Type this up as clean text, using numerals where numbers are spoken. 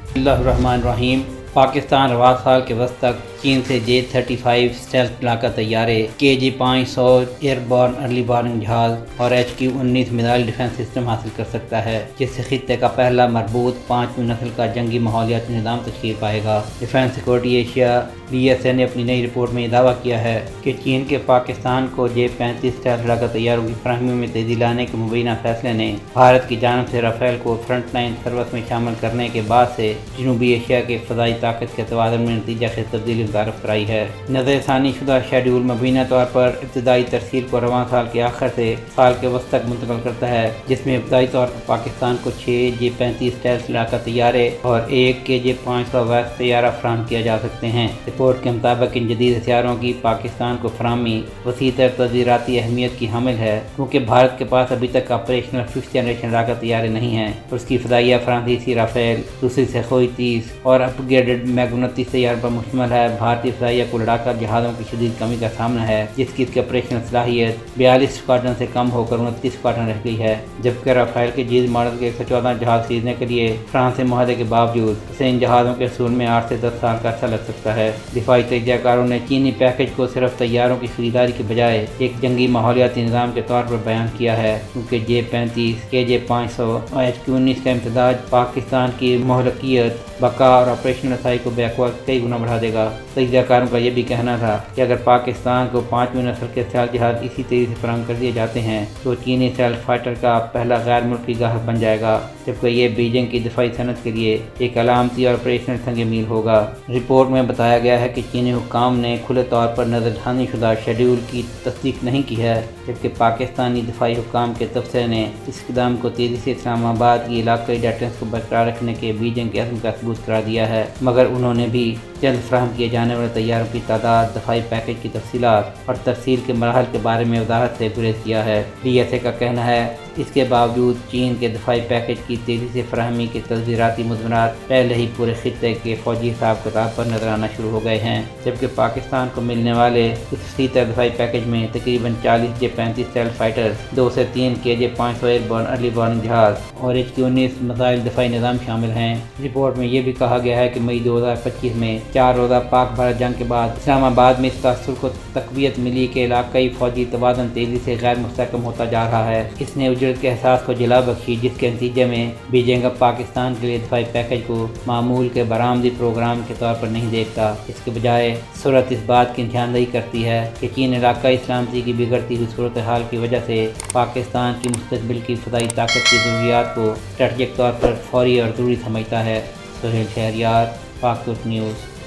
بسم اللہ الرحمن الرحیم۔ پاکستان رواں سال کے وسط تک چین سے J-35 اسٹیلتھ لڑاکا طیارے، KJ-500 year born early warning جہاز اور HQ-19 میزائل ڈیفنس سسٹم حاصل کر سکتا ہے، جس سے خطے کا پہلا مربوط 5ویں نسل کا جنگی ماحولیاتی نظام تشکیل پائے گا۔ ڈیفنس سیکورٹی ایشیا DSA نے اپنی نئی رپورٹ میں یہ دعویٰ کیا ہے کہ چین کے پاکستان کو J-35 اسٹیلتھ لڑاکا طیاروں کی فراہمی میں تیزی لانے کے مبینہ فیصلے نے بھارت کی جانب سے رافیل کو فرنٹ لائن سروس میں شامل کرنے کے بعد سے جنوبی ایشیا کے فضائی طاقت کے توازن میں نتیجہ خیز تبدیلی متعارف کرائی ہے۔ نظر ثانی شدہ شیڈول مبینہ طور پر ابتدائی ترسیل کو رواں سال کے آخر سے سال کے وسط تک منتقل کرتا ہے، جس میں ابتدائی طور پر پاکستان کو 6 J-35 اسٹیلتھ لڑاکا طیارے اور 1 KJ-500 ویسٹ طیارہ فراہم کیا جا سکتے ہیں۔ رپورٹ کے مطابق ان جدید ہتھیاروں کی پاکستان کو فراہمی وسیع تر تجارتی اہمیت کی حامل ہے، کیونکہ بھارت کے پاس ابھی تک آپریشنل 5th جنریشن لڑاکا طیارے نہیں ہیں۔ اس کی فضائیہ فرانسیسی رافیل، دوسری سے خوئی 30 اور اپ گریڈڈ میگ 29 طیاروں پر مشتمل ہے۔ بھارتی فضائیہ کو لڑاکا جہازوں کی شدید کمی کا سامنا ہے، جس کی اس کی آپریشنل صلاحیت 42 اسکواڈرن سے کم ہو کر 29 اسکواڈرن رہ گئی ہے، جبکہ رافیل کے جدید ماڈل کے 114 جہاز خریدنے کے لیے فرانس سے معاہدے کے باوجود اسے ان جہازوں کے حصول میں 8 سے 10 سال کا عرصہ لگ سکتا ہے۔ دفاعی تجزیہ کاروں نے چینی پیکج کو صرف طیاروں کی خریداری کے بجائے ایک جنگی ماحولیاتی نظام کے طور پر بیان کیا ہے، کیونکہ J-35 KJ-500 اور HQ-19 کا امتزاج پاکستان کی مہلکیت، بقا اور آپریشنل رسائی کو بیک وقت کئی گنا بڑھا دے گا۔ تجزیہ کاروں کا یہ بھی کہنا تھا کہ اگر پاکستان کو 5ویں نسل کے اسٹیلتھ جہاز اسی تیزی سے فراہم کر دیے جاتے ہیں تو چینی اسٹیلتھ فائٹر کا پہلا غیر ملکی گاہک بن جائے گا، جبکہ یہ بیجنگ کی دفاعی صنعت کے لیے ایک علامتی اور آپریشنل سنگ میل ہوگا۔ رپورٹ میں بتایا گیا ہے کہ چینی حکام نے کھلے طور پر نظر ثانی شدہ شیڈول کی تصدیق نہیں کی ہے، جبکہ پاکستانی دفاعی حکام کے تبصرے نے اس اقدام کو تیزی سے اسلام آباد کی علاقائی ڈیٹرنس کو برقرار رکھنے کے بیجنگ کے عزم کا ثبوت قرار دیا ہے، مگر انہوں نے بھی جلد فراہم کیے جانے والے طیاروں کی تعداد، دفاعی پیکج کی تفصیلات اور ترسیل کے مراحل کے بارے میں وضاحت سے گریز کیا ہے۔ DSA کا کہنا ہے اس کے باوجود چین کے دفاعی پیکج کی تیزی سے فراہمی کے تصویراتی مضمرات پہلے ہی پورے خطے کے فوجی حساب کتاب پر نظر آنا شروع ہو گئے ہیں، جبکہ پاکستان کو ملنے والے اس وسیع تر دفاعی پیکج میں تقریباً 40 J-35 اسٹیلتھ فائٹر، 2 سے 3 KJ-500 year born early warning جہاز اور HQ-19 میزائل دفاعی نظام شامل ہیں۔ رپورٹ میں یہ بھی کہا گیا ہے کہ مئی 2025 میں 4 روزہ پاک بھارت جنگ کے بعد اسلام آباد میں اس تاثر کو تقویت ملی کہ علاقائی فوجی توازن تیزی سے غیر مستحکم ہوتا جا رہا ہے۔ اس نے اجرت کے احساس کو جلا بخشی، جس کے نتیجے میں بیجنگ اب پاکستان کے لیے دفاعی پیکج کو معمول کے برآمدی پروگرام کے طور پر نہیں دیکھتا، اس کے بجائے صورت اس بات کی نشاندہی کرتی ہے کہ چین علاقائی سلامتی کی بگڑتی ہوئی صورتحال کی وجہ سے پاکستان کی مستقبل کی فضائی طاقت کی ضروریات کو اسٹریٹجک طور پر فوری اور ضروری سمجھتا ہے۔ سہیل شہریار، پاک ترک نیوز۔